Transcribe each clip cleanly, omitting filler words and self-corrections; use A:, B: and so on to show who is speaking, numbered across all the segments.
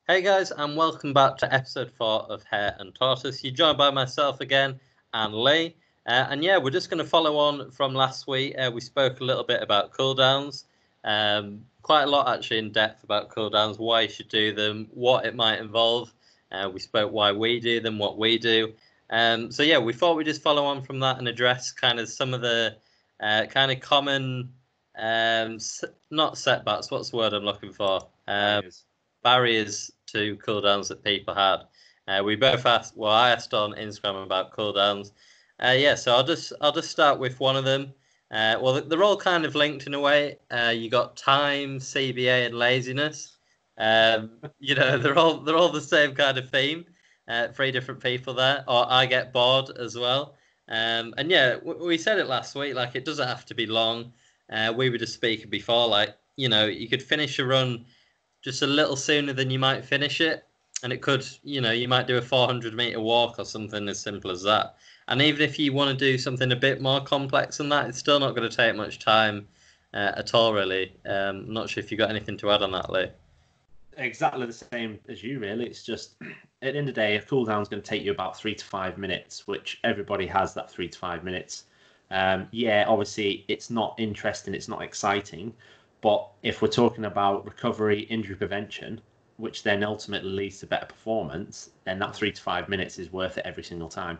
A: Hey guys, and welcome back to episode 4 of Hare and Tortoise. You're joined by myself again and Lee. And yeah, we're just going to follow on from last week. We spoke a little bit about cooldowns, quite a lot actually in depth about cooldowns, why you should do them, what it might involve. We spoke why we do them, what we do. So yeah, we thought we'd just follow on from that and address kind of some of the kind of common, not setbacks, what's the word I'm looking for? Barriers to cooldowns that people had. We both asked. Well, I asked on Instagram about cooldowns. So I'll just start with one of them. Well, they're all kind of linked in a way. You got time, CBA, and laziness. They're all the same kind of theme. Three different people there. Or I get bored as well. And yeah, we said it last week. Like, it doesn't have to be long. We were just speaking before. Like, you could finish a run just a little sooner than you might finish it. And it could, you might do a 400-meter walk or something as simple as that. And even if you want to do something a bit more complex than that, it's still not going to take much time at all, really. I'm not sure if you got anything to add on that, Lee.
B: Exactly the same as you, really. It's just, at the end of the day, a cooldown is going to take you about 3 to 5 minutes, which everybody has that 3 to 5 minutes. Obviously, it's not interesting, it's not exciting. But if we're talking about recovery, injury prevention, which then ultimately leads to better performance, then that 3 to 5 minutes is worth it every single time.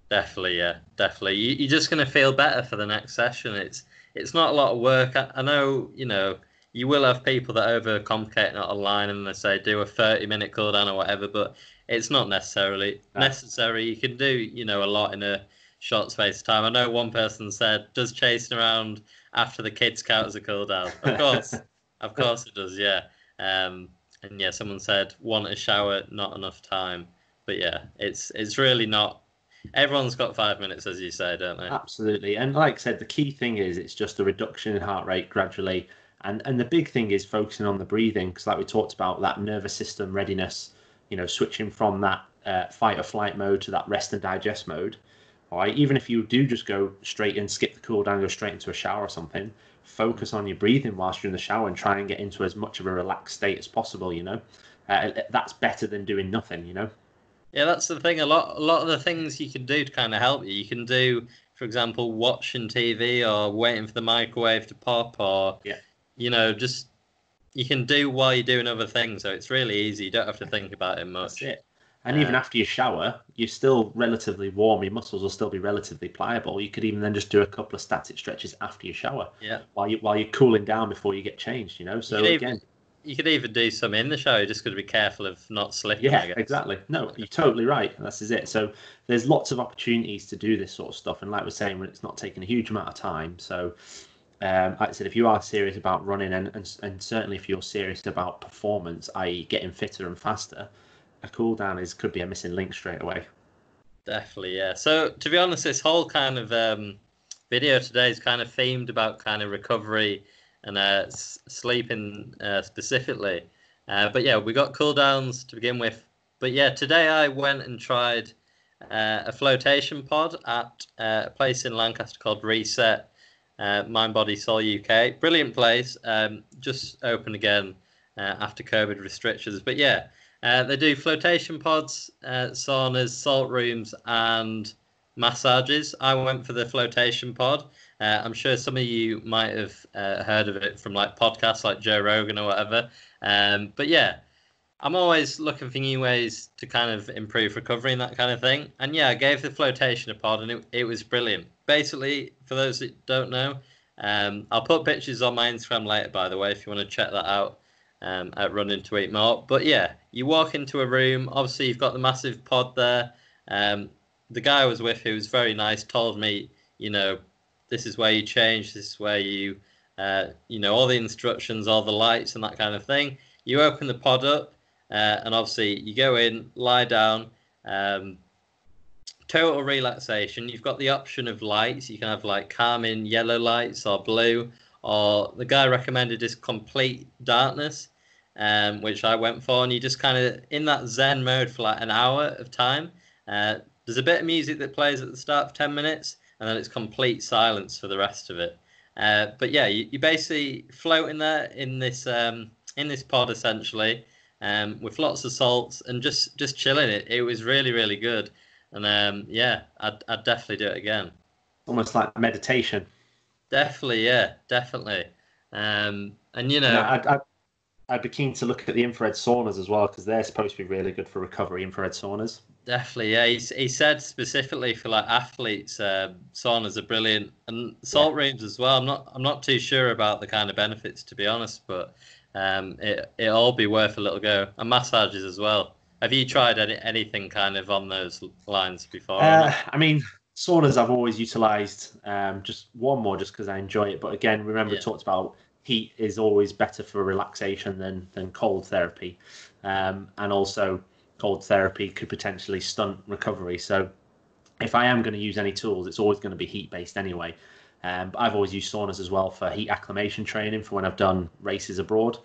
A: Definitely, yeah, definitely. You're just going to feel better for the next session. It's not a lot of work. I know, you will have people that overcomplicate it online and they say do a 30-minute cooldown or whatever, but it's not necessarily necessary. You can do, a lot in a short space of time. I know one person said, does chasing around after the kids count as a cooldown? Of course it does, yeah. And yeah, someone said, want a shower, not enough time. But yeah, it's really not. Everyone's got 5 minutes, as you say, don't they?
B: Absolutely. And like I said, the key thing is it's just a reduction in heart rate gradually. And the big thing is focusing on the breathing, because like we talked about, that nervous system readiness, switching from that fight or flight mode to that rest and digest mode. All right, even if you do just go straight and skip the cool down, go straight into a shower or something, focus on your breathing whilst you're in the shower and try and get into as much of a relaxed state as possible. That's better than doing nothing.
A: Yeah, that's the thing. A lot of the things you can do to kind of help you. You can do, for example, watching TV or waiting for the microwave to pop, or just you can do while you're doing other things. So it's really easy. You don't have to think about it much.
B: That's it. And even after you shower, you're still relatively warm. Your muscles will still be relatively pliable. You could even then just do a couple of static stretches after you shower.
A: Yeah.
B: While you're cooling down before you get changed. So
A: you could even do some in the shower. You just got to be careful of not slipping.
B: Yeah, exactly. No, you're totally right. This is it. So there's lots of opportunities to do this sort of stuff. And like we're saying, it's not taking a huge amount of time. So like I said, if you are serious about running and certainly if you're serious about performance, i.e. getting fitter and faster, a cooldown could be a missing link straight away.
A: Definitely, yeah. So to be honest, this whole kind of video today is kind of themed about kind of recovery and sleeping specifically. But yeah, we got cooldowns to begin with. But yeah, today I went and tried a floatation pod at a place in Lancaster called Reset, Mind Body Soul UK. Brilliant place. Just open again after COVID restrictions. But yeah, they do flotation pods, saunas, salt rooms, and massages. I went for the flotation pod. I'm sure some of you might have heard of it from like podcasts like Joe Rogan or whatever. But yeah, I'm always looking for new ways to kind of improve recovery and that kind of thing. And yeah, I gave the flotation a pod and it was brilliant. Basically, for those that don't know, I'll put pictures on my Instagram later, by the way, if you want to check that out at Running to Eat More. But yeah, you walk into a room. Obviously, you've got the massive pod there. The guy I was with, who was very nice, told me, this is where you change, this is where you, all the instructions, all the lights and that kind of thing. You open the pod up and obviously you go in, lie down, total relaxation. You've got the option of lights. You can have like calming yellow lights or blue, or the guy recommended is complete darkness, which I went for. And you just kind of in that Zen mode for like an hour of time. There's a bit of music that plays at the start for 10 minutes. And then it's complete silence for the rest of it. But yeah, you basically float in there in this pod essentially. with lots of salts and just chilling. It was really, really good. And yeah, I'd definitely do it again.
B: Almost like meditation.
A: Definitely, yeah, definitely. And
B: And I'd be keen to look at the infrared saunas as well, because they're supposed to be really good for recovery, infrared saunas.
A: definitely, yeah. He said specifically for like athletes, saunas are brilliant, and
B: Yeah.
A: salt rooms as well. I'm not too sure about the kind of benefits, to be honest, but it'll all be worth a little go. And massages as well. Have you tried anything kind of on those lines before or not?
B: I mean, saunas I've always utilised, just one more just because I enjoy it. But again, remember we
A: Yeah,
B: talked about heat is always better for relaxation than cold therapy, and also cold therapy could potentially stunt recovery. So if I am going to use any tools, it's always going to be heat based anyway. But I've always used saunas as well for heat acclimation training for when I've done races abroad.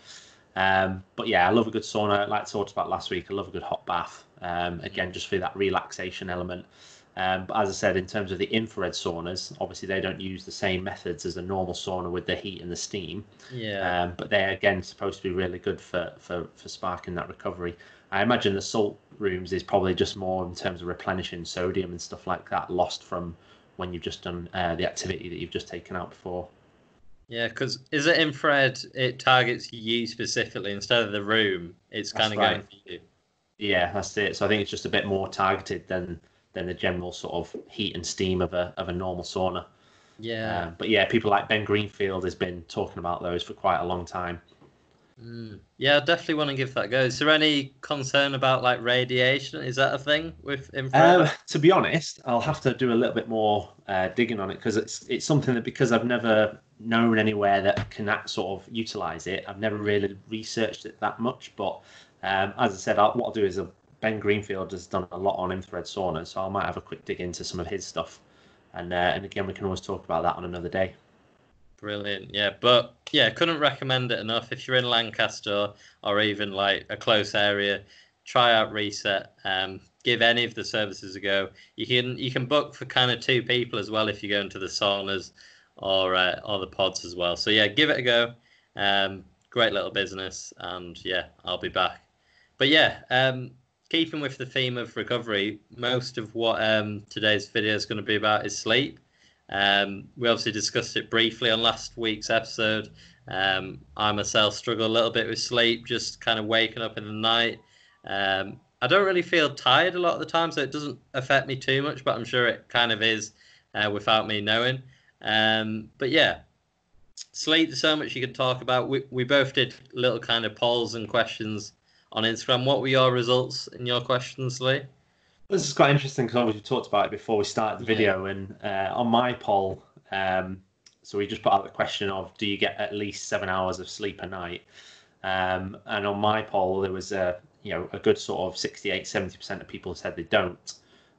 B: But yeah, I love a good sauna. Like I talked about last week, I love a good hot bath. Again, just for that relaxation element. But as I said, in terms of the infrared saunas, obviously they don't use the same methods as a normal sauna with the heat and the steam.
A: yeah.
B: But they're again supposed to be really good for sparking that recovery. I imagine the salt rooms is probably just more in terms of replenishing sodium and stuff like that lost from when you've just done the activity that you've just taken out before.
A: Yeah, because is it infrared? It targets you specifically instead of the room. It's kind
B: That's
A: of going
B: right.
A: for you.
B: Yeah, that's it. So I think it's just a bit more targeted than the general sort of heat and steam of a normal sauna.
A: Yeah.
B: But yeah, people like Ben Greenfield has been talking about those for quite a long time.
A: Yeah, I definitely want to give that a go. Is there any concern about like radiation? Is that a thing with infrared?
B: To be honest, I'll have to do a little bit more digging on it because it's something that because I've never known anywhere that can sort of utilize it. I've never really researched it that much. But as I said, what I'll do is Ben Greenfield has done a lot on infrared saunas, so I might have a quick dig into some of his stuff. And again, we can always talk about that on another day.
A: Brilliant. Yeah, but yeah, couldn't recommend it enough. If you're in Lancaster or even like a close area, try out Reset. Give any of the services a go. You can book for kind of two people as well if you go into the saunas or the pods as well. So yeah, give it a go. Great little business, and yeah, I'll be back. But yeah, keeping with the theme of recovery, most of what today's video is going to be about is sleep. We obviously discussed it briefly on last week's episode. I myself struggle a little bit with sleep, just kind of waking up in the night. I don't really feel tired a lot of the time, so it doesn't affect me too much, but I'm sure it kind of is without me knowing. But yeah, sleep, there's so much you can talk about. We both did little kind of polls and questions on Instagram. What were your results in your questions, Lee?
B: This is quite interesting because obviously we talked about it before we started the
A: Yeah.
B: video, and on my poll, so we just put out the question of do you get at least 7 hours of sleep a night? And on my poll, there was a good sort of 68-70% of people said they don't.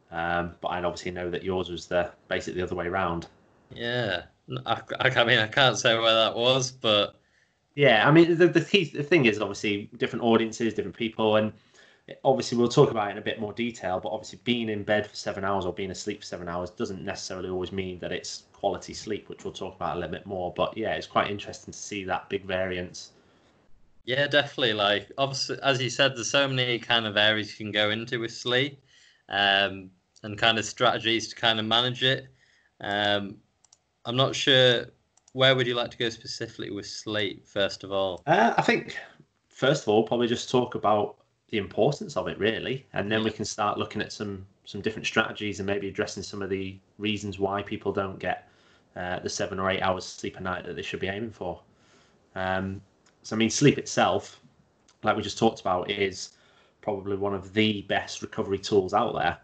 B: But I obviously know that yours was basically the other way around.
A: Yeah. I mean, I can't say where that was, but
B: Yeah, I mean the thing is obviously different audiences, different people, and obviously we'll talk about it in a bit more detail. But obviously being in bed for 7 hours or being asleep for 7 hours doesn't necessarily always mean that it's quality sleep, which we'll talk about a little bit more. But yeah, it's quite interesting to see that big variance.
A: yeah, definitely. Like, obviously, as you said, there's so many kind of areas you can go into with sleep, and kind of strategies to kind of manage it. Um, I'm not sure where would you like to go specifically with sleep, first of all?
B: I think first of all, probably just talk about the importance of it, really, and then we
A: Yeah.
B: can start looking at some different strategies and maybe addressing some of the reasons why people don't get the 7 or 8 hours sleep a night that they should be aiming for. Um, so I mean, sleep itself, like we just talked about, is probably one of the best recovery tools out there.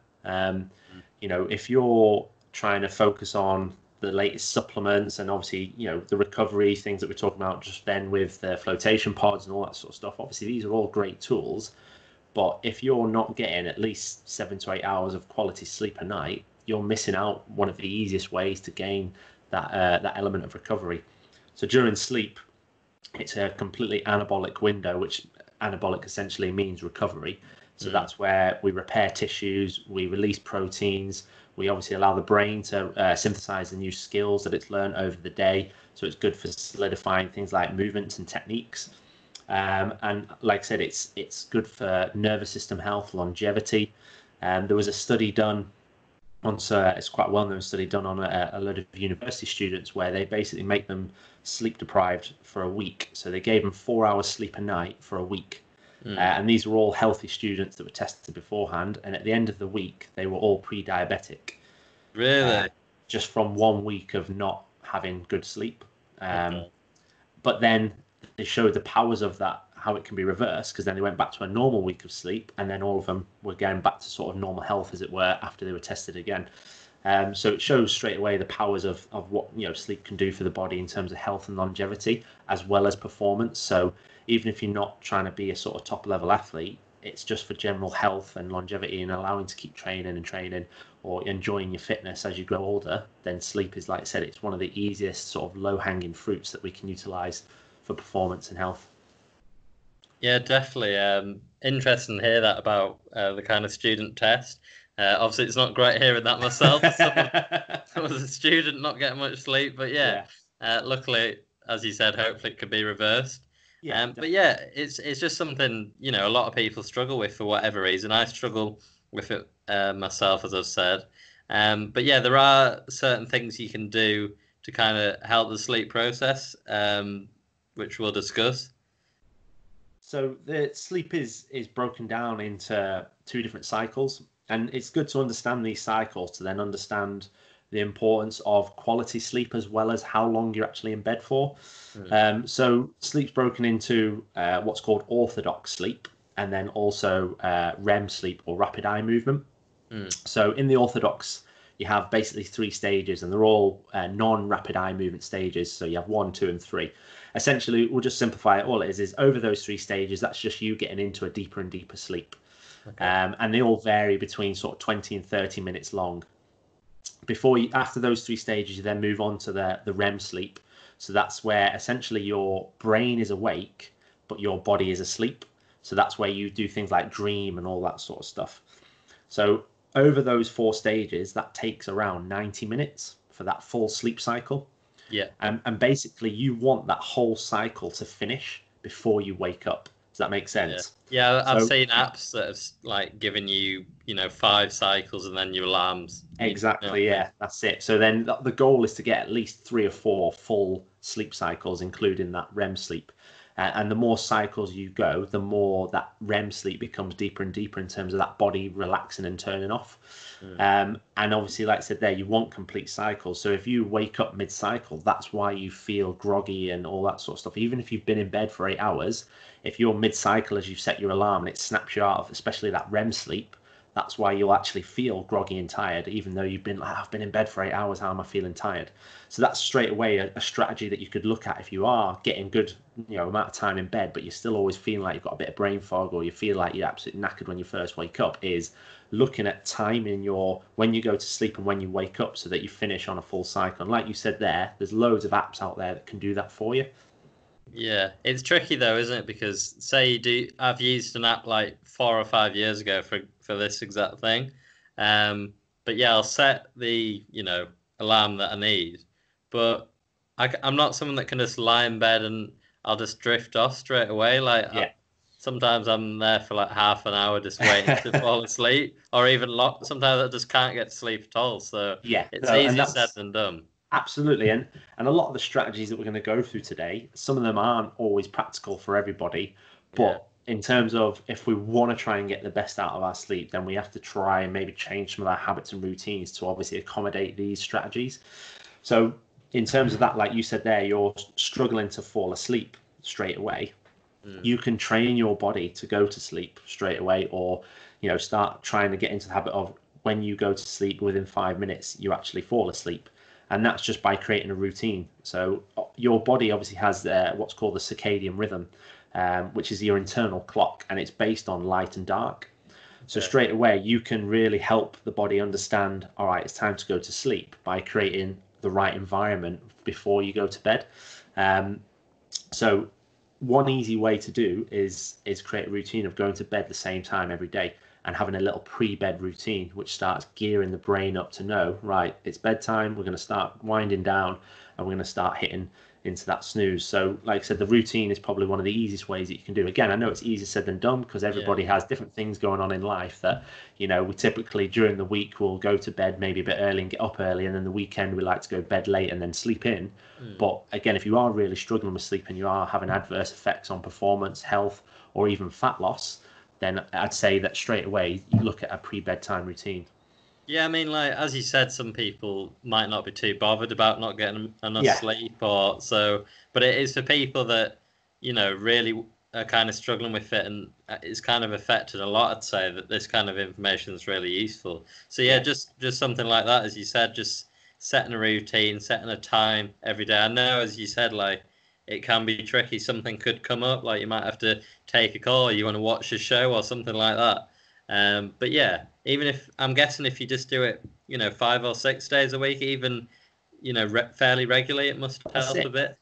B: If you're trying to focus on the latest supplements and obviously, the recovery things that we're talking about just then with the floatation pods and all that sort of stuff, obviously these are all great tools. But if you're not getting at least 7 to 8 hours of quality sleep a night, you're missing out one of the easiest ways to gain that element of recovery. So during sleep, it's a completely anabolic window, which anabolic essentially means recovery. So
A: Mm.
B: that's where we repair tissues, we release proteins, we obviously allow the brain to synthesize the new skills that it's learned over the day. So it's good for solidifying things like movements and techniques. And like I said, it's good for nervous system health, longevity. There was a study done on, it's quite a well-known study done on a load of university students where they basically make them sleep deprived for a week. So they gave them 4 hours sleep a night for a week. And these were all healthy students that were tested beforehand. And at the end of the week, they were all pre-diabetic.
A: Really?
B: Just from 1 week of not having good sleep.
A: Okay.
B: But then they showed the powers of that, how it can be reversed, because then they went back to a normal week of sleep, and then all of them were going back to sort of normal health, as it were, after they were tested again. So it shows straight away the powers of what sleep can do for the body in terms of health and longevity, as well as performance. So even if you're not trying to be a sort of top level athlete, it's just for general health and longevity and allowing to keep training or enjoying your fitness as you grow older, then sleep is, like I said, it's one of the easiest sort of low-hanging fruits that we can utilize for performance and health.
A: Yeah, definitely. Interesting to hear that about the kind of student test. Obviously, it's not great hearing that myself. I was a student not getting much sleep, but luckily, as you said, hopefully it could be reversed. But yeah, it's just something a lot of people struggle with for whatever reason. I struggle with it myself, as I've said. But yeah, there are certain things you can do to kind of help the sleep process, which we'll discuss.
B: So the sleep is broken down into 2 different cycles, and it's good to understand these cycles to then understand the importance of quality sleep as well as how long you're actually in bed for. So sleep's broken into what's called orthodox sleep, and then also REM sleep, or rapid eye movement. So in the orthodox, you have basically 3 stages, and they're all non-rapid eye movement stages. So you have 1, 2, and 3. Essentially, we'll just simplify it. All it is over those 3 stages, that's just you getting into a deeper and deeper sleep. Okay. And they all vary between sort of 20 and 30 minutes long. After those 3 stages, you then move on to the REM sleep. So that's where essentially your brain is awake, but your body is asleep. So that's where you do things like dream and all that sort of stuff. So over those 4 stages, that takes around 90 minutes for that full sleep cycle.
A: Yeah.
B: And basically, you want that whole cycle to finish before you wake up. Does that make sense?
A: Yeah, I've seen apps that have like given you, 5 cycles and then your alarms.
B: Exactly, yeah, that's it. So then the goal is to get at least 3 or 4 full sleep cycles, including that REM sleep. And the more cycles you go, the more that REM sleep becomes deeper and deeper in terms of that body relaxing and turning off. And obviously, like I said there, you want complete cycles. So if you wake up mid-cycle, that's why you feel groggy and all that sort of stuff. Even if you've been in bed for 8 hours, if you're mid-cycle as you've set your alarm and it snaps you out of, especially that REM sleep, that's why you'll actually feel groggy and tired, even though you've been like, I've been in bed for 8 hours, how am I feeling tired? So that's straight away a strategy that you could look at if you are getting good amount of time in bed, but you're still always feeling like you've got a bit of brain fog, or you feel like you're absolutely knackered when you first wake up, is looking at timing when you go to sleep and when you wake up so that you finish on a full cycle. And like you said there's loads of apps out there that can do that for you.
A: Yeah, it's tricky though, isn't it? Because I've used an app like 4 or 5 years ago for this exact thing. But yeah, I'll set the, alarm that I need. But I'm not someone that can just lie in bed and I'll just drift off straight away. Sometimes I'm there for like half an hour just waiting to fall asleep, or even sometimes I just can't get to sleep at all. So it's easier said than done.
B: Absolutely. And a lot of the strategies that we're going to go through today, some of them aren't always practical for everybody. But in terms of if we want to try and get the best out of our sleep, then we have to try and maybe change some of our habits and routines to obviously accommodate these strategies. So in terms of that, like you said there, you're struggling to fall asleep straight away. You can train your body to go to sleep straight away, or start trying to get into the habit of when you go to sleep, within 5 minutes you actually fall asleep. And that's just by creating a routine. So your body obviously has what's called the circadian rhythm, which is your internal clock, and it's based on light and dark. So straight away you can really help the body understand, all right, it's time to go to sleep, by creating the right environment before you go to bed. So one easy way to do is create a routine of going to bed the same time every day, and having a little pre-bed routine, which starts gearing the brain up to know, right, it's bedtime, we're going to start winding down, and we're going to start hitting into that snooze. So like I said, the routine is probably one of the easiest ways that you can do. Again, I know it's easier said than done because everybody has different things going on in life that, you know, we typically during the week will go to bed maybe a bit early and get up early, and then the weekend we like to go to bed late and then sleep in. But again, if you are really struggling with sleep and you are having adverse effects on performance, health, or even fat loss, then I'd say that straight away you look at a pre-bedtime routine.
A: Yeah, I mean, like as you said, some people might not be too bothered about not getting enough
B: Yeah,
A: sleep, or so. But it is for people that really are kind of struggling with it, and it's kind of affected a lot. I'd say that this kind of information is really useful. So yeah,
B: yeah,
A: just something like that, as you said, just setting a routine, setting a time every day. I know, as you said, like it can be tricky. Something could come up, like you might have to take a call, you want to watch a show or something like that. But yeah, even if I'm guessing if you just do it, 5 or 6 days a week, even fairly regularly, it must
B: that's
A: help a
B: it.
A: bit.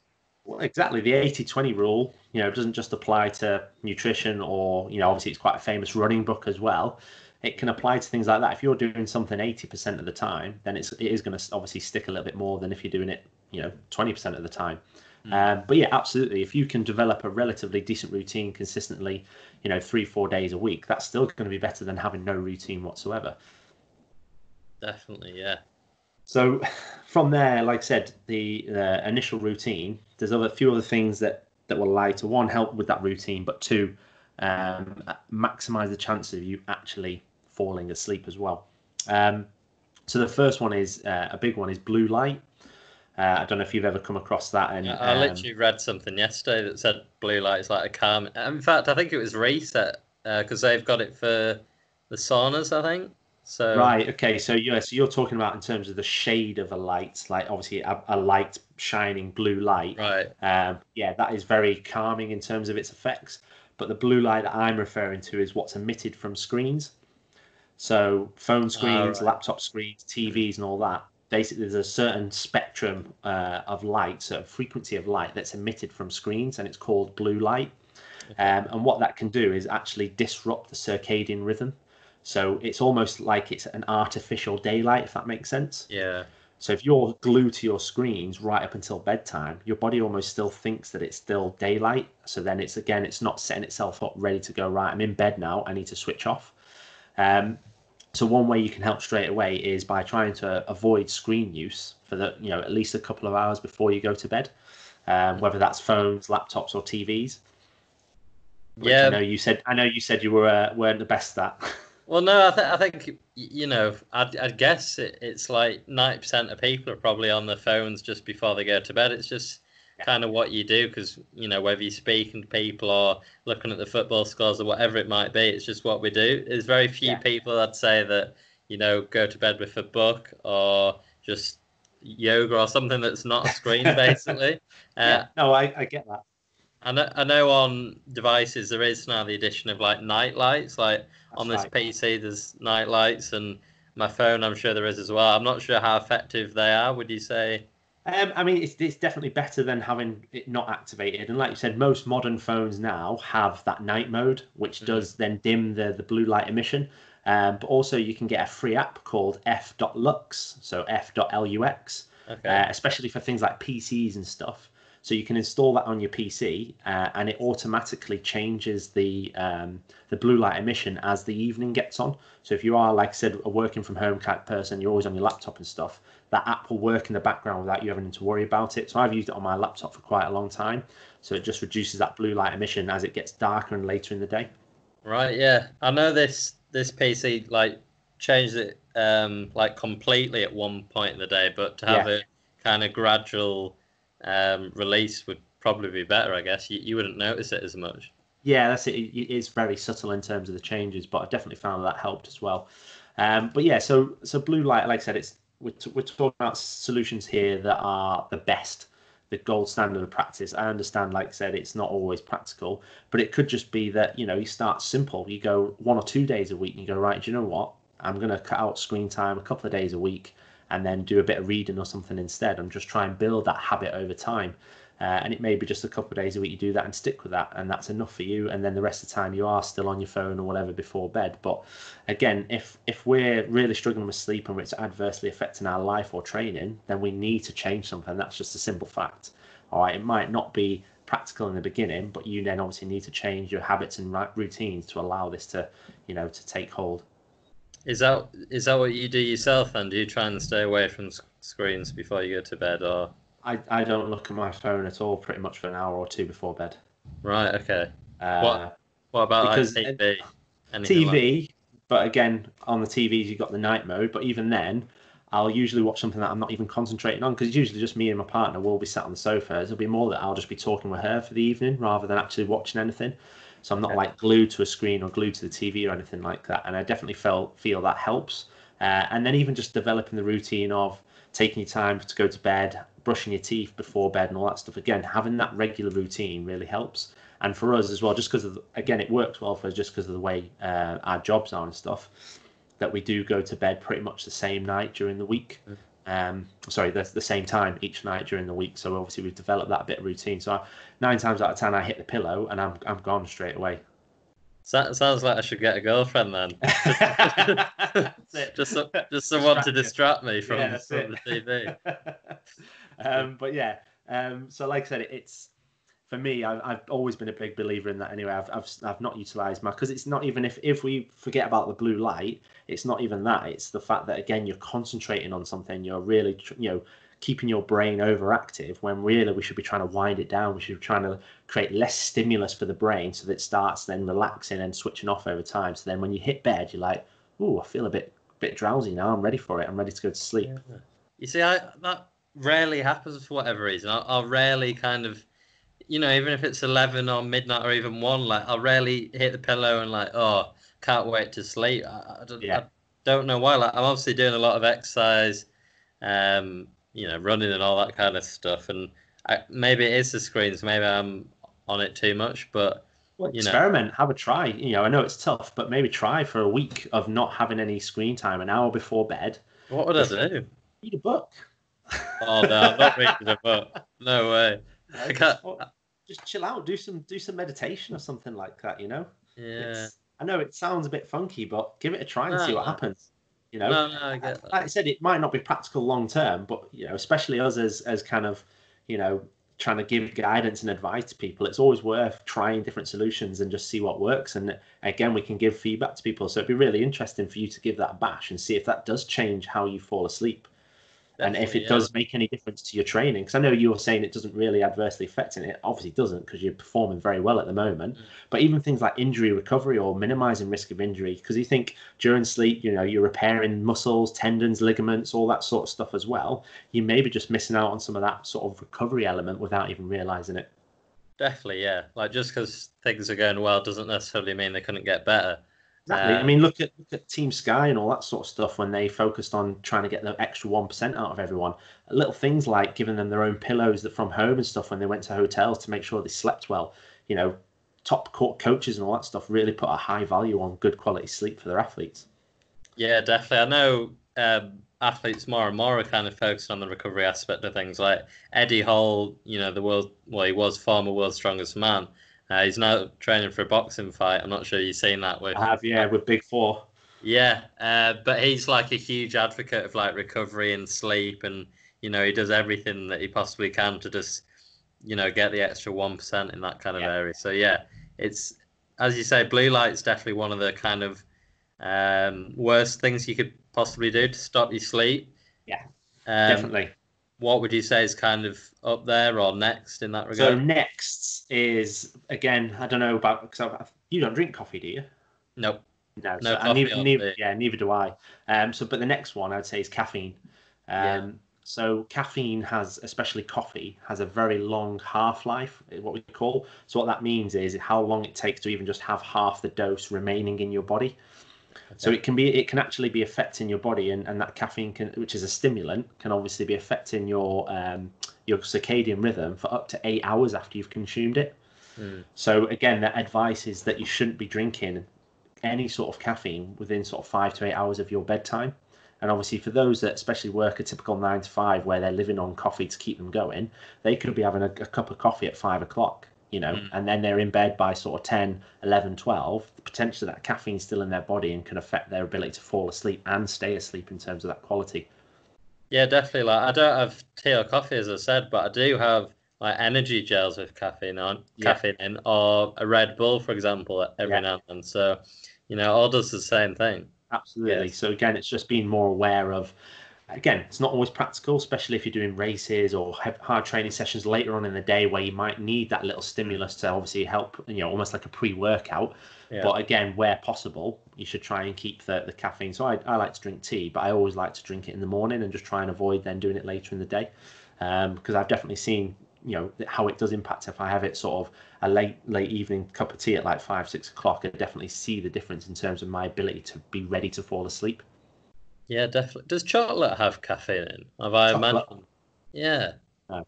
B: Well, exactly. The 80-20 rule, you know, doesn't just apply to nutrition or, you know, obviously it's quite a famous running book as well. It can apply to things like that. If you're doing something 80% of the time, then it is going to obviously stick a little bit more than if you're doing it, you know, 20% of the time. But yeah, absolutely. If you can develop a relatively decent routine consistently, you know, 3-4 days a week, that's still going to be better than having no routine whatsoever.
A: Definitely, yeah.
B: So from there, like I said, the initial routine, there's a few other things that will allow you to, one, help with that routine, but two, maximize the chance of you actually falling asleep as well. Um, so the first one is a big one is blue light. I don't know if you've ever come across that.
A: I,
B: And
A: I literally read something yesterday that said blue light is like a calm. In fact, I think it was Reset because they've got it for the saunas, I think. So
B: right, okay, so yeah, so you're talking about in terms of the shade of a light, like obviously a light shining blue light.
A: right,
B: Yeah, that is very calming in terms of its effects. But the blue light that I'm referring to is what's emitted from screens. So phone screens,
A: right,
B: laptop screens, TVs, and all that. Basically, there's a certain spectrum of light, so frequency of light that's emitted from screens, and it's called blue light.
A: okay,
B: And what that can do is actually disrupt the circadian rhythm. So it's almost like it's an artificial daylight, if that makes sense.
A: yeah,
B: So if you're glued to your screens right up until bedtime, your body almost still thinks that it's still daylight. So then it's not setting itself up ready to go, right, I'm in bed now, I need to switch off. Um, so one way you can help straight away is by trying to avoid screen use for at least a couple of hours before you go to bed, whether that's phones, laptops, or TVs. Which
A: yeah.
B: I know you said you weren't the best at that.
A: Well, no, I think I'd guess it's like 90% of people are probably on their phones just before they go to bed. It's just
B: Yeah,
A: kind of what you do because whether you're speaking to people or looking at the football scores or whatever it might be, it's just what we do. There's very few
B: yeah,
A: people I'd say that go to bed with a book or just yoga or something that's not a screen, basically.
B: yeah.
A: Uh,
B: No, I get that.
A: I know on devices there is now the addition of like night lights. Like on
B: That's
A: this
B: right.
A: PC, there's night lights, and my phone, I'm sure there is as well. I'm not sure how effective they are. Would you say?
B: I mean, it's definitely better than having it not activated. And like you said, most modern phones now have that night mode, which
A: Mm,
B: does then dim the blue light emission. But also, you can get a free app called f.lux, so f.lux,
A: okay.
B: especially for things like PCs and stuff. So you can install that on your PC, and it automatically changes the blue light emission as the evening gets on. So if you are, like I said, a working from home type person, you're always on your laptop and stuff, that app will work in the background without you having to worry about it. So I've used it on my laptop for quite a long time. So it just reduces that blue light emission as it gets darker and later in the day.
A: Right. Yeah. I know this PC like changed it like completely at one point in the day, but to have
B: Yeah.
A: a kind of gradual release would probably be better. I guess you wouldn't notice it as much.
B: Yeah, that's it. It is very subtle in terms of the changes, but I definitely found that helped as well. But yeah, so blue light, like I said, we're talking about solutions here that are the best, the gold standard of practice. I understand, like I said, it's not always practical, but it could just be that you start simple. You go 1 or 2 days a week, and you go, right, do you know what? I'm going to cut out screen time a couple of days a week, and then do a bit of reading or something instead, and just try and build that habit over time. And it may be just a couple of days a week you do that and stick with that, and that's enough for you. And then the rest of the time you are still on your phone or whatever before bed. But again, if we're really struggling with sleep and it's adversely affecting our life or training, then we need to change something. That's just a simple fact. All right, it might not be practical in the beginning, but you then obviously need to change your habits and routines to allow this to, to take hold.
A: Is that what you do yourself? And do you try and stay away from screens before you go to bed, or?
B: I don't look at my phone at all pretty much for an hour or two before bed.
A: Right. Okay.
B: Uh,
A: What What about like
B: because
A: TV? Anything like?
B: TV, but again, on the TVs, you've got the night mode. But even then, I'll usually watch something that I'm not even concentrating on because it's usually just me and my partner will be sat on the sofa. It'll be more that I'll just be talking with her for the evening rather than actually watching anything. So I'm not like glued to a screen or glued to the TV or anything like that. And I definitely feel that helps. And then even just developing the routine of taking your time to go to bed, brushing your teeth before bed and all that stuff. Again, having that regular routine really helps. And for us as well, just because of, again, it works well for us just because of the way our jobs are and stuff, that we do go to bed pretty much the same night during the week. Sorry, the same time each night during the week. So obviously we've developed that bit of routine. So 9 times out of 10, I hit the pillow and I'm gone straight away.
A: Sounds like I should get a girlfriend then. Just someone to distract me from the TV.
B: But yeah, so like I said, it's for me. I've always been a big believer in that. Anyway, I've not utilised my because it's not even if we forget about the blue light, it's not even that. It's the fact that again you're concentrating on something. You're really keeping your brain overactive when really we should be trying to wind it down. We should be trying to create less stimulus for the brain so that it starts then relaxing and switching off over time. So then when you hit bed, you're like, oh, I feel a bit drowsy now. I'm ready for it. I'm ready to go to sleep.
A: Yeah. You see, that rarely happens for whatever reason. I'll rarely kind of, even if it's 11 or midnight or even 1, like I'll rarely hit the pillow and like, oh, can't wait to sleep. I don't know why. Like I'm obviously doing a lot of exercise, running and all that kind of stuff. And maybe it is the screens. Maybe I'm on it too much. But
B: experiment, have a try. I know it's tough, but maybe try for a week of not having any screen time, an hour before bed.
A: What would I do?
B: Read a book.
A: Oh no, I'm not reading a book. No way.
B: Just chill out. Do some meditation or something like that.
A: Yeah.
B: I know it sounds a bit funky, but give it a try and see what happens.
A: No, I get that.
B: Like I said, it might not be practical long term, but especially us as kind of trying to give guidance and advice to people, it's always worth trying different solutions and just see what works. And again, we can give feedback to people, so it'd be really interesting for you to give that a bash and see if that does change how you fall asleep. Definitely, and if it does make any difference to your training, because I know you were saying it doesn't really adversely affect it. It obviously doesn't because you're performing very well at the moment. But even things like injury recovery or minimizing risk of injury, because you think during sleep, you're repairing muscles, tendons, ligaments, all that sort of stuff as well. You may be just missing out on some of that sort of recovery element without even realizing it.
A: Definitely, yeah. Like just because things are going well doesn't necessarily mean they couldn't get better.
B: Exactly. I mean, look at Team Sky and all that sort of stuff when they focused on trying to get the extra 1% out of everyone. Little things like giving them their own pillows that from home and stuff when they went to hotels to make sure they slept well. Top coaches and all that stuff really put a high value on good quality sleep for their athletes.
A: Yeah, definitely. I know athletes more and more are kind of focused on the recovery aspect of things. Like Eddie Hall, he was former world's strongest man. He's now training for a boxing fight. I'm not sure you've seen that with.
B: I have, yeah, with Big Four.
A: Yeah, but he's like a huge advocate of like recovery and sleep, and he does everything that he possibly can to just get the extra 1% in that kind of area. So yeah, it's as you say, blue light's definitely one of the kind of worst things you could possibly do to stop your sleep.
B: Yeah, definitely.
A: What would you say is kind of up there or next in that regard?
B: So next is, again, I don't know about, because you don't drink coffee, do you?
A: Nope.
B: No, neither do I. But the next one I'd say is caffeine. So caffeine has, especially coffee, has a very long half-life, what we call. So what that means is how long it takes to even just have half the dose remaining in your body. Okay. So it can actually be affecting your body, and that caffeine which is a stimulant, can obviously be affecting your circadian rhythm for up to 8 hours after you've consumed it. So again, the advice is that you shouldn't be drinking any sort of caffeine within sort of 5 to 8 hours of your bedtime. And obviously for those that especially work a typical 9 to 5 where they're living on coffee to keep them going, they could be having a cup of coffee at 5 o'clock. And then they're in bed by sort of 10, 11, 12, potentially that caffeine's still in their body and can affect their ability to fall asleep and stay asleep in terms of that quality.
A: Yeah, definitely. Like I don't have tea or coffee, as I said, but I do have like energy gels with
B: Yeah,
A: caffeine in, or a Red Bull, for example, every
B: yeah.
A: now and then. So, it all does the same thing.
B: Absolutely.
A: Yes.
B: So again, it's just being more aware of. Again, it's not always practical, especially if you're doing races or hard training sessions later on in the day where you might need that little stimulus to obviously help. Almost like a pre-workout.
A: Yeah.
B: But again, where possible, you should try and keep the caffeine. So I like to drink tea, but I always like to drink it in the morning and just try and avoid then doing it later in the day, because I've definitely seen how it does impact if I have it sort of a late evening cup of tea at like 5-6 o'clock. I definitely see the difference in terms of my ability to be ready to fall asleep.
A: Yeah, definitely. Does chocolate have caffeine in? Have I
B: Chocolate,
A: imagined? Yeah.
B: no,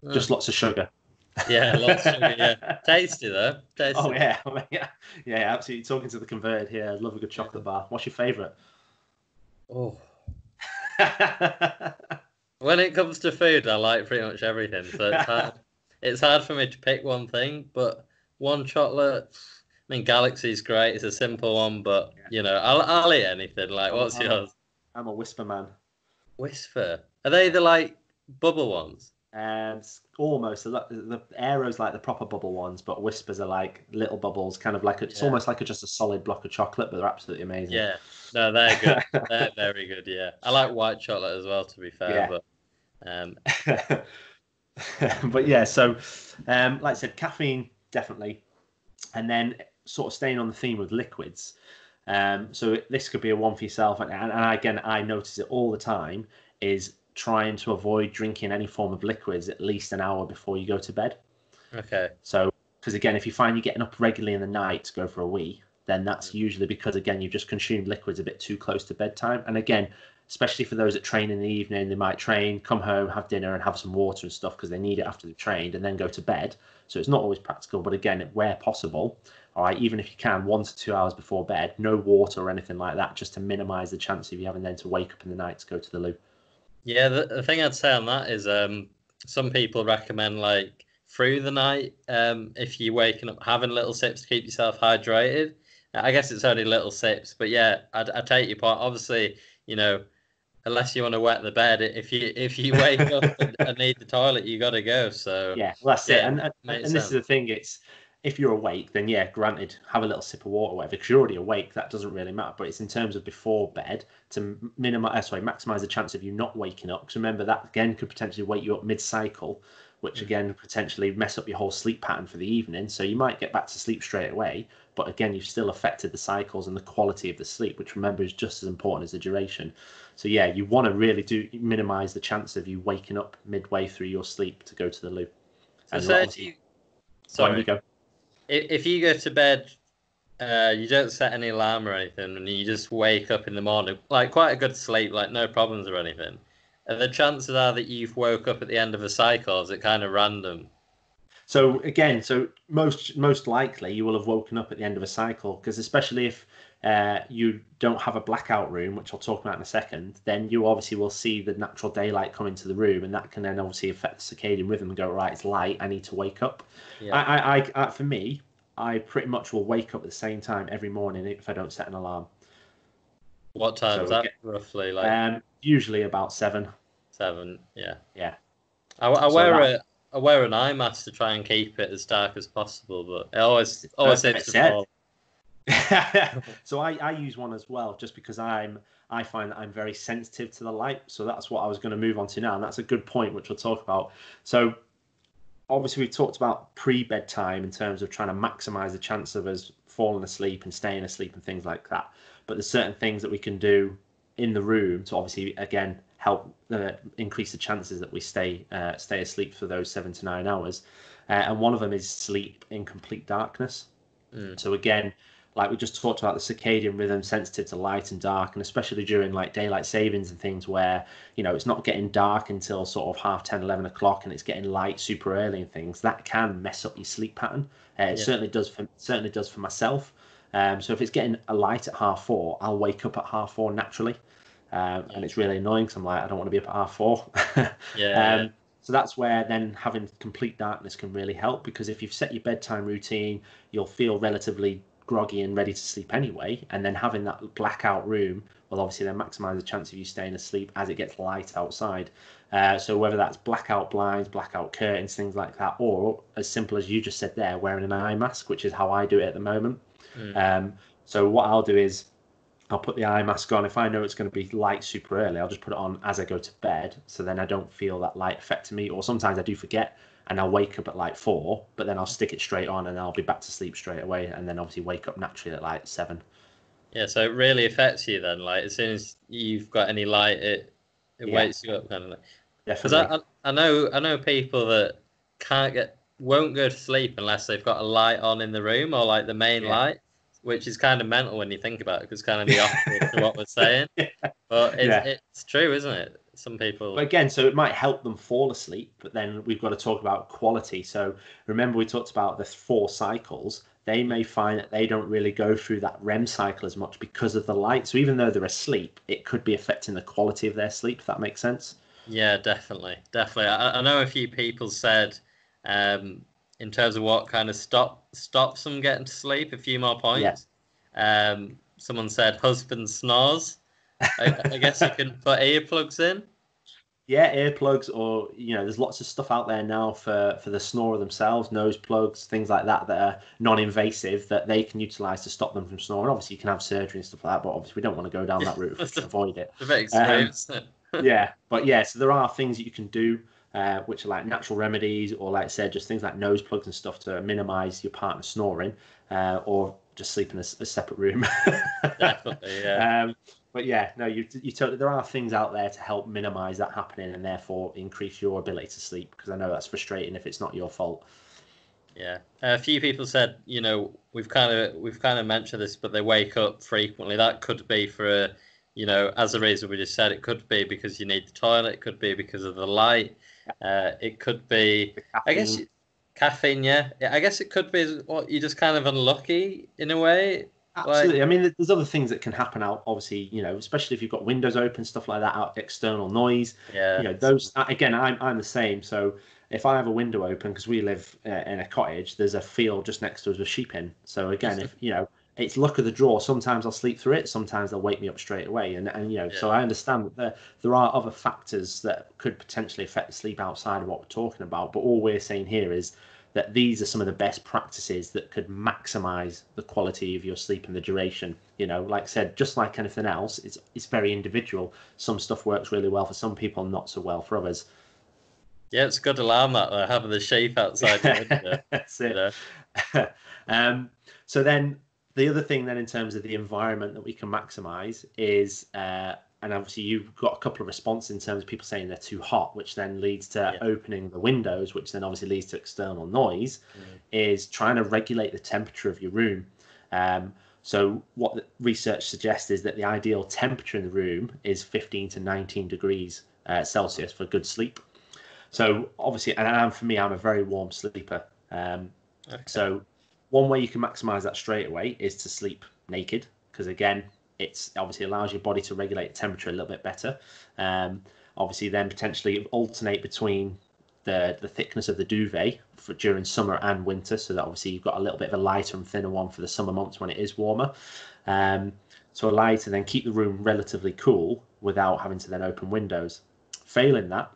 A: Uh,
B: just lots of sugar.
A: yeah, lots of sugar. Yeah. Tasty though.
B: Oh
A: Tasty.
B: yeah, yeah, yeah, absolutely. Talking to the converted here. I love a good chocolate bar. What's your favourite?
A: Oh. When it comes to food, I like pretty much everything, so it's hard. It's hard for me to pick one thing, but one chocolate. I mean, Galaxy's great. It's a simple one, but
B: Yeah,
A: I'll eat anything. Like,
B: I'm a,
A: what's
B: I'm a,
A: yours?
B: I'm a whisper man.
A: Whisper. Are they
B: Yeah.
A: the like bubble ones?
B: And almost the Aero's like the proper bubble ones, but Whispers are like little bubbles, kind of like it's
A: Yeah.
B: almost like just a solid block of chocolate, but they're absolutely amazing.
A: Yeah. No, they're good. They're very good. Yeah. I like white chocolate as well, to be fair,
B: Yeah.
A: but um,
B: But yeah, so like I said, caffeine definitely, and then sort of staying on the theme with liquids. So this could be a one for yourself, and again, I notice it all the time. Is trying to avoid drinking any form of liquids at least an hour before you go to bed.
A: okay.
B: So, because again, if you find you're getting up regularly in the night to go for a wee, then that's usually because again you've just consumed liquids a bit too close to bedtime. And again, especially for those that train in the evening, they might train, come home, have dinner, and have some water and stuff because they need it after they've trained, and then go to bed. So it's not always practical, but again, where possible, all right, even if you can, 1 to 2 hours before bed, no water or anything like that, just to minimise the chance of you having then to wake up in the night to go to the loo.
A: Yeah, the thing I'd say on that is some people recommend like through the night if you're waking up having little sips to keep yourself hydrated. I guess it's only little sips, but yeah, I take your point. Obviously, you know, unless you want to wet the bed, if you wake up and need the toilet, you got to go. So
B: Yeah, well, that's it.
A: yeah,
B: And
A: makes
B: this is
A: sense.
B: the thing. It's if you're awake, then yeah, granted, have a little sip of water, or whatever. Because you're already awake, that doesn't really matter. But it's in terms of before bed to maximize the chance of you not waking up. Because remember that again could potentially wake you up mid-cycle, which
A: Mm.
B: again potentially mess up your whole sleep pattern for the evening. So you might get back to sleep straight away, but again, you've still affected the cycles and the quality of the sleep, which remember is just as important as the duration. So yeah, you want to really do minimize the chance of you waking up midway through your sleep to go to the loo.
A: So
B: And
A: say if
B: obviously,
A: you
B: go on, you
A: sorry,
B: go.
A: if you go to bed, you don't set any alarm or anything, and you just wake up in the morning, like quite a good sleep, like no problems or anything. The chances are that you've woke up at the end of a cycle. Is it kind of random?
B: So again, so most likely you will have woken up at the end of a cycle because especially if you don't have a blackout room, which I'll talk about in a second, then you obviously will see the natural daylight come into the room, and that can then obviously affect the circadian rhythm and go right. It's light. I need to wake up.
A: Yeah.
B: For me, I pretty much will wake up at the same time every morning if I don't set an alarm.
A: What time's
B: So
A: that
B: again,
A: roughly? Like
B: usually about 7.
A: 7. Yeah.
B: Yeah.
A: I
B: So
A: wear
B: that
A: I wear an eye mask to try and keep it as dark as possible, but it always seems to
B: said.
A: fall.
B: So I use one as well, just because I find that I'm very sensitive to the light. So that's what I was going to move on to now, and that's a good point, which we'll talk about. So obviously we've talked about pre-bedtime in terms of trying to maximize the chance of us falling asleep and staying asleep and things like that. But there's certain things that we can do in the room to obviously again help increase the chances that we stay asleep for those 7 to 9 hours. And one of them is sleep in complete darkness.
A: Mm.
B: So again, like we just talked about the circadian rhythm, sensitive to light and dark, and especially during like daylight savings and things where, it's not getting dark until sort of half 10, 11 o'clock and it's getting light super early and things, that can mess up your sleep pattern. It
A: Yeah.
B: certainly does for myself. So if it's getting a light at 4:30, I'll wake up at 4:30 naturally.
A: Yeah.
B: And it's really annoying because I'm like, I don't want to be up at 4:30.
A: Yeah.
B: So that's where then having complete darkness can really help, because if you've set your bedtime routine, you'll feel relatively groggy and ready to sleep anyway, and then having that blackout room will obviously then maximise the chance of you staying asleep as it gets light outside. So whether that's blackout blinds, blackout curtains, things like that, or as simple as you just said there, wearing an eye mask, which is how I do it at the moment. So what I'll do is I'll put the eye mask on. If I know it's going to be light super early, I'll just put it on as I go to bed, so then I don't feel that light affecting me. Or sometimes I do forget, and I'll wake up at like 4, but then I'll stick it straight on, and I'll be back to sleep straight away, and then obviously wake up naturally at like 7.
A: Yeah, so it really affects you then. Like as soon as you've got any light, it wakes you up kind of like. Because
B: Definitely.
A: I know people that won't go to sleep unless they've got a light on in the room or like the main
B: Yeah.
A: light, which is kind of mental when you think about it, because it's kind of the opposite to what we're saying. But
B: Yeah.
A: it's true, isn't it? Some people.
B: But again, so it might help them fall asleep, but then we've got to talk about quality. So remember, we talked about the 4 cycles. They may find that they don't really go through that REM cycle as much because of the light. So even though they're asleep, it could be affecting the quality of their sleep, if that makes sense.
A: Yeah, definitely, definitely. I know a few people said, in terms of what kind of stops them getting to sleep, a few more
B: Yeah.
A: points. Someone said husband snores. I guess you can put earplugs in.
B: Yeah, earplugs, or there's lots of stuff out there now for the snorer themselves, nose plugs, things like that are non-invasive that they can utilize to stop them from snoring. Obviously, you can have surgery and stuff like that, but obviously we don't want to go down that route if we can avoid it.
A: A bit extreme,
B: Um,
A: isn't it?
B: yeah, but yeah, so there are things that you can do, which are like natural remedies, or like I said, just things like nose plugs and stuff to minimize your partner snoring, or just sleep in a separate room.
A: Definitely, yeah.
B: But yeah, no, you totally. There are things out there to help minimize that happening and therefore increase your ability to sleep. Because I know that's frustrating if it's not your fault.
A: Yeah, a few people said, we've kind of mentioned this, but they wake up frequently. That could be for as a reason we just said. It could be because you need the toilet. It could be because of the light. It could be,
B: The
A: I guess,
B: caffeine.
A: caffeine. Yeah, I guess it could be what you're just kind of unlucky in a way. Like,
B: Absolutely. I mean, there's other things that can happen out, obviously, especially if you've got windows open, stuff like that, out external noise.
A: yeah,
B: Those, again, I'm the same. So if I have a window open, because we live in a cottage, there's a field just next to us with sheep in. So again, if, it's luck of the draw, sometimes I'll sleep through it, sometimes they'll wake me up straight away. And so
A: yeah,
B: I understand that there are other factors that could potentially affect the sleep outside of what we're talking about. But all we're saying here is that these are some of the best practices that could maximize the quality of your sleep and the duration. Like I said, just like anything else, it's very individual. Some stuff works really well for some people, not so well for others.
A: yeah. It's a good alarm that they're having the sheep outside your window.
B: That's
A: You
B: it.
A: know,
B: So then the other thing then in terms of the environment that we can maximize is and obviously you've got a couple of responses in terms of people saying they're too hot, which then leads to
A: yeah,
B: opening the windows, which then obviously leads to external noise,
A: mm,
B: is trying to regulate the temperature of your room. So what the research suggests is that the ideal temperature in the room is 15 to 19 degrees Celsius for good sleep. So obviously, for me, I'm a very warm sleeper.
A: okay,
B: So one way you can maximize that straight away is to sleep naked, because again, it's obviously allows your body to regulate the temperature a little bit better. Obviously, then potentially alternate between the thickness of the duvet for during summer and winter, so that obviously you've got a little bit of a lighter and thinner one for the summer months when it is warmer. So allow you to then keep the room relatively cool without having to then open windows. Failing that,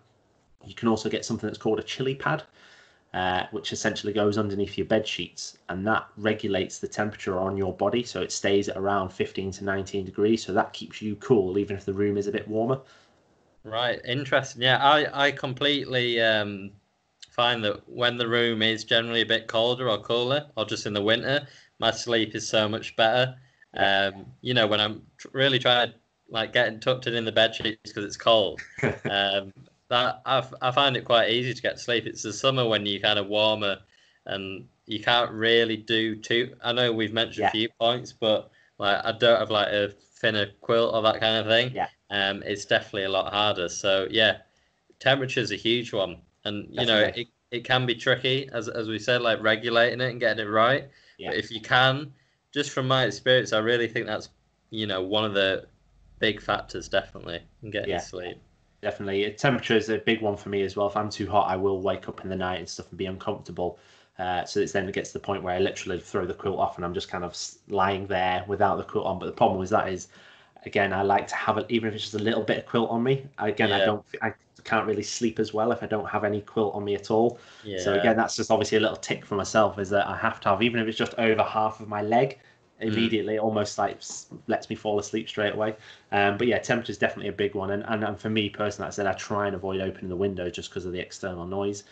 B: you can also get something that's called a chili pad, which essentially goes underneath your bed sheets, and that regulates the temperature on your body, so it stays at around 15 to 19 degrees. So that keeps you cool even if the room is a bit warmer.
A: right, interesting. Yeah, I completely find that when the room is generally a bit colder or cooler, or just in the winter, my sleep is so much better.
B: Yeah.
A: When I'm really trying to like getting tucked in the bed sheets because it's cold, that I find it quite easy to get to sleep. It's the summer when you kind of warmer and you can't really do too. I know we've mentioned a
B: Yeah.
A: few points, but like I don't have like a thinner quilt or that kind of thing.
B: Yeah.
A: It's definitely a lot harder. So yeah, temperature's a huge one, and
B: Definitely.
A: it can be tricky as we said, like regulating it and getting it right.
B: Yeah.
A: But if you can, just from my experience, I really think that's one of the big factors definitely in getting you
B: Yeah.
A: sleep.
B: Definitely. Temperature is a big one for me as well. If I'm too hot, I will wake up in the night and stuff and be uncomfortable. So it's then it gets to the point where I literally throw the quilt off and I'm just kind of lying there without the quilt on. But the problem with that is, again, I like to have it, even if it's just a little bit of quilt on me. Again,
A: Yeah.
B: I can't really sleep as well if I don't have any quilt on me at all. So
A: Yeah.
B: again, that's just obviously a little tick for myself, is that I have to have, even if it's just over half of my leg,
A: Mm.
B: immediately almost like lets me fall asleep straight away. But yeah, temperature is definitely a big one. And for me personally, like I said, I try and avoid opening the window just because of the external noise.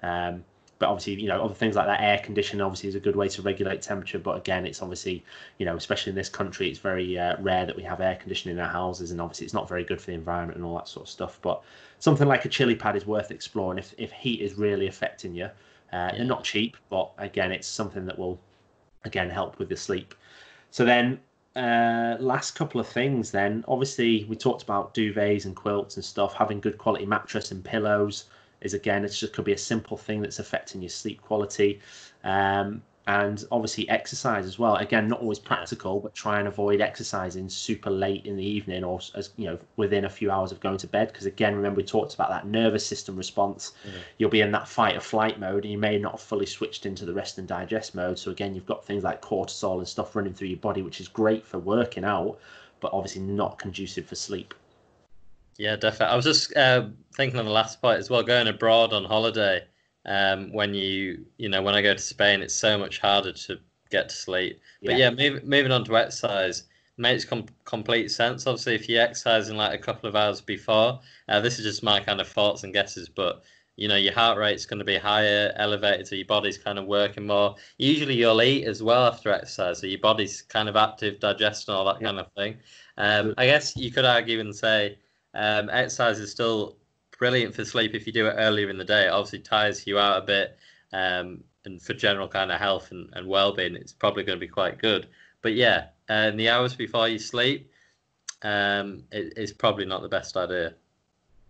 B: Um, but obviously, other things like that, air conditioning obviously is a good way to regulate temperature. But again, it's obviously, especially in this country, it's very rare that we have air conditioning in our houses, and obviously it's not very good for the environment and all that sort of stuff. But something like a chili pad is worth exploring if heat is really affecting you. They're
A: Yeah.
B: not cheap, but again, it's something that will again help with the sleep. So then, last couple of things. Then obviously we talked about duvets and quilts and stuff. Having good quality mattress and pillows is, again, it just could be a simple thing that's affecting your sleep quality. And obviously exercise as well. Again, not always
A: Yeah.
B: practical, but try and avoid exercising super late in the evening, or as within a few hours of going to bed. Because again, remember we talked about that nervous system response.
A: Mm.
B: You'll be in that fight or flight mode, and you may not have fully switched into the rest and digest mode. So again, you've got things like cortisol and stuff running through your body, which is great for working out, but obviously not conducive for sleep.
A: Yeah, definitely. I was just thinking on the last point as well, going abroad on holiday. When when I go to Spain, it's so much harder to get to sleep. But
B: Yeah,
A: yeah, moving on to exercise makes complete sense. Obviously, if you exercise in like a couple of hours before, this is just my kind of thoughts and guesses, but your heart rate's going to be higher, elevated, so your body's kind of working more. Usually, you'll eat as well after exercise, so your body's kind of active, digestion, all that
B: yeah,
A: kind of thing. I
B: absolutely.
A: guess you could argue and say. Exercise is still brilliant for sleep if you do it earlier in the day. It obviously tires you out a bit, and for general kind of health and well-being, it's probably going to be quite good. But yeah, in the hours before you sleep, it's probably not the best idea.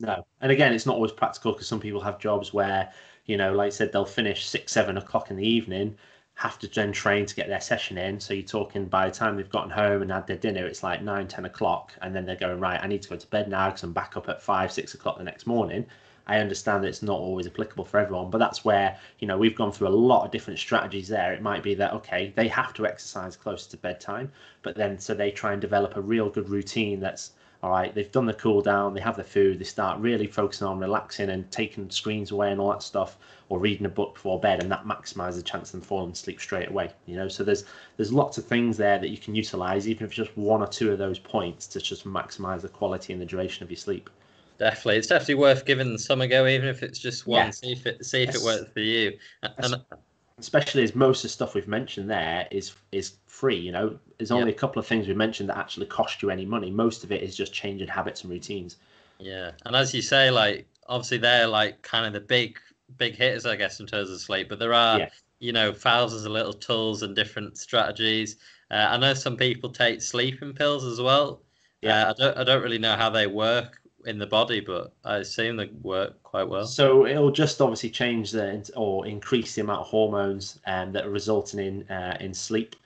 B: No. And again, it's not always practical because some people have jobs where, like I said, they'll finish 6, 7 o'clock in the evening, have to then train to get their session in. So you're talking by the time they've gotten home and had their dinner, it's like 9, 10 o'clock. And then they're going, right, I need to go to bed now because I'm back up at 5, 6 o'clock the next morning. I understand that it's not always applicable for everyone, but that's where, we've gone through a lot of different strategies there. It might be that, okay, they have to exercise closer to bedtime, but then so they try and develop a real good routine that's all right, they've done the cool down, they have the food, they start really focusing on relaxing and taking screens away and all that stuff, or reading a book before bed, and that maximizes the chance of them falling asleep straight away. So there's lots of things there that you can utilize, even if it's just one or two of those points, to just maximize the quality and the duration of your sleep.
A: Definitely, it's definitely worth giving some a go, even if it's just
B: Yeah,
A: one. See if it
B: es-
A: works for you.
B: es-
A: And
B: especially as most of the stuff we've mentioned there is free. There's
A: yeah,
B: only a couple of things we mentioned that actually cost you any money. Most of it is just changing habits and routines.
A: yeah, and as you say, like obviously they're like kind of the big hitters, I guess, in terms of sleep. But there are,
B: Yeah,
A: thousands of little tools and different strategies. I know some people take sleeping pills as well.
B: yeah.
A: I don't really know how they work in the body, but I assume they work quite well.
B: So it'll just obviously change or increase the amount of hormones that are resulting in sleep.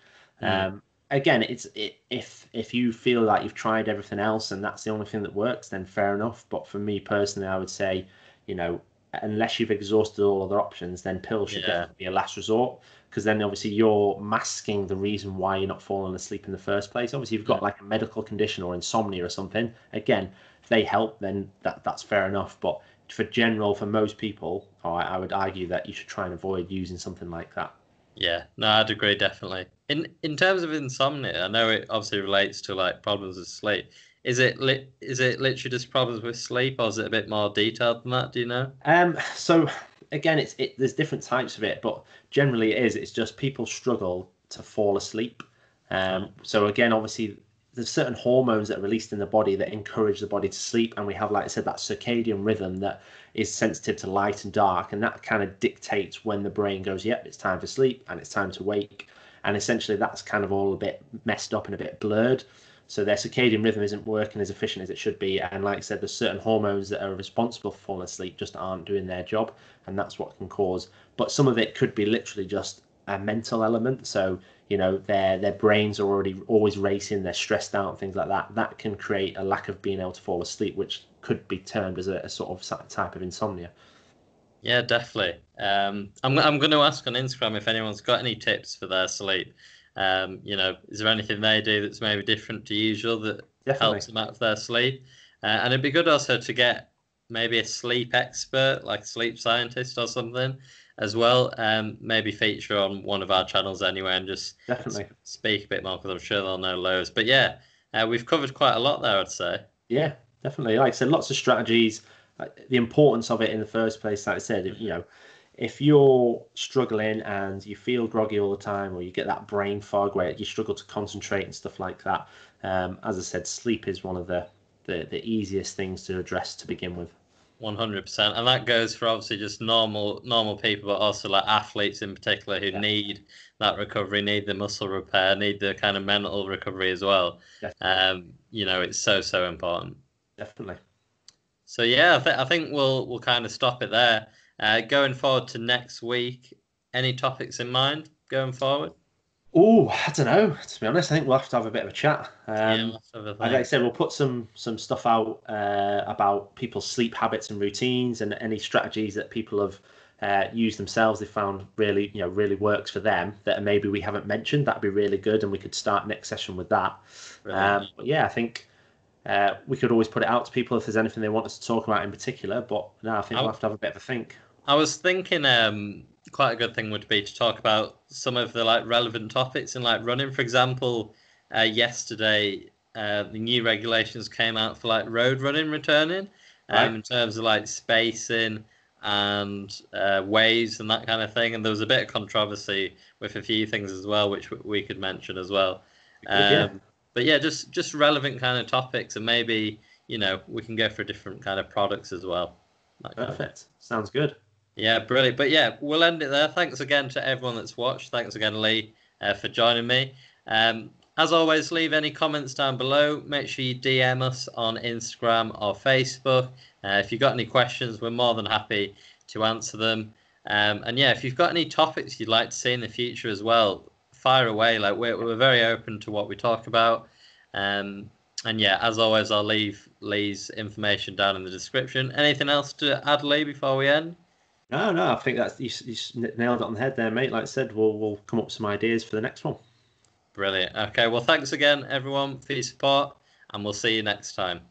A: Mm,
B: Again, if you feel like you've tried everything else and that's the only thing that works, then fair enough. But for me personally, I would say, you know, unless you've exhausted all other options, then pills should
A: yeah,
B: definitely be a last resort because then obviously you're masking the reason why you're not falling asleep in the first place. Obviously, you've got
A: mm,
B: like a medical condition or insomnia or something. Again, if they help, then that's fair enough. But for most people, I would argue that you should try and avoid using something like that.
A: yeah. No, I'd agree definitely. In terms of insomnia, I know it obviously relates to like problems with sleep. Is it literally just problems with sleep, or is it a bit more detailed than that? Do you know?
B: So again, there's different types of it, but generally it's just people struggle to fall asleep.
A: Oh,
B: So again, obviously there's certain hormones that are released in the body that encourage the body to sleep, and we have, like I said, that circadian rhythm that is sensitive to light and dark, and that kind of dictates when the brain goes, yep, it's time for sleep and it's time to wake. And essentially that's kind of all a bit messed up and a bit blurred. So their circadian rhythm isn't working as efficient as it should be. And like I said, there's certain hormones that are responsible for falling asleep just aren't doing their job. And that's what can cause. But some of it could be literally just a mental element. So, their brains are already always racing, they're stressed out, things like that. That can create a lack of being able to fall asleep, which could be termed as a sort of type of insomnia.
A: Yeah, definitely. I'm going to ask on Instagram if anyone's got any tips for their sleep. Is there anything they do that's maybe different to usual that
B: Definitely.
A: helps them out with their sleep? And it'd be good also to get maybe a sleep expert, like a sleep scientist or something, as well. Maybe feature on one of our channels anyway, and just
B: Definitely.
A: speak a bit more because I'm sure they'll know loads. But yeah, we've covered quite a lot there, I'd say.
B: Yeah, definitely. Like I said, lots of strategies. The importance of it in the first place, like I said, if you're struggling and you feel groggy all the time, or you get that brain fog where you struggle to concentrate and stuff like that, as I said, sleep is one of the easiest things to address to begin with.
A: 100%, and that goes for obviously just normal people, but also like athletes in particular who
B: Yeah,
A: need that recovery, need the muscle repair, need the kind of mental recovery as well.
B: definitely,
A: It's so important.
B: definitely.
A: So yeah, I think we'll kind of stop it there. Going forward to next week, any topics in mind going forward?
B: Oh, I don't know. To be honest, I think we'll have to have a bit of a chat.
A: Yeah, let's have a
B: Like I
A: think.
B: said, we'll put some stuff out about people's sleep habits and routines, and any strategies that people have used themselves. They found really works for them that maybe we haven't mentioned. That'd be really good, and we could start next session with that.
A: Brilliant.
B: But yeah, I think we could always put it out to people if there's anything they want us to talk about in particular. But no, I think we'll
A: I,
B: have to have a bit of a think.
A: I was thinking quite a good thing would be to talk about some of the like relevant topics in like running. For example, yesterday the new regulations came out for like road running returning,
B: Right?
A: in terms of like spacing and waves and that kind of thing. And there was a bit of controversy with a few things as well, which we could mention as well.
B: Good. Yeah.
A: But yeah, just relevant kind of topics, and maybe we can go for different kind of products as well. That kind of thing.
B: Perfect. Sounds good.
A: Yeah, brilliant. But yeah, we'll end it there. Thanks again to everyone that's watched. Thanks again, Lee, for joining me. As always, leave any comments down below. Make sure you DM us on Instagram or Facebook. If you've got any questions, we're more than happy to answer them. And yeah, if you've got any topics you'd like to see in the future as well, fire away. Like we're very open to what we talk about. Um, and yeah, as always, I'll leave Lee's information down in the description. Anything else to add, Lee, before we end?
B: No, no, I think that's you nailed it on the head there, mate. Like I said, we'll come up with some ideas for the next one.
A: Brilliant. Okay, well, thanks again, everyone, for your support, and we'll see you next time.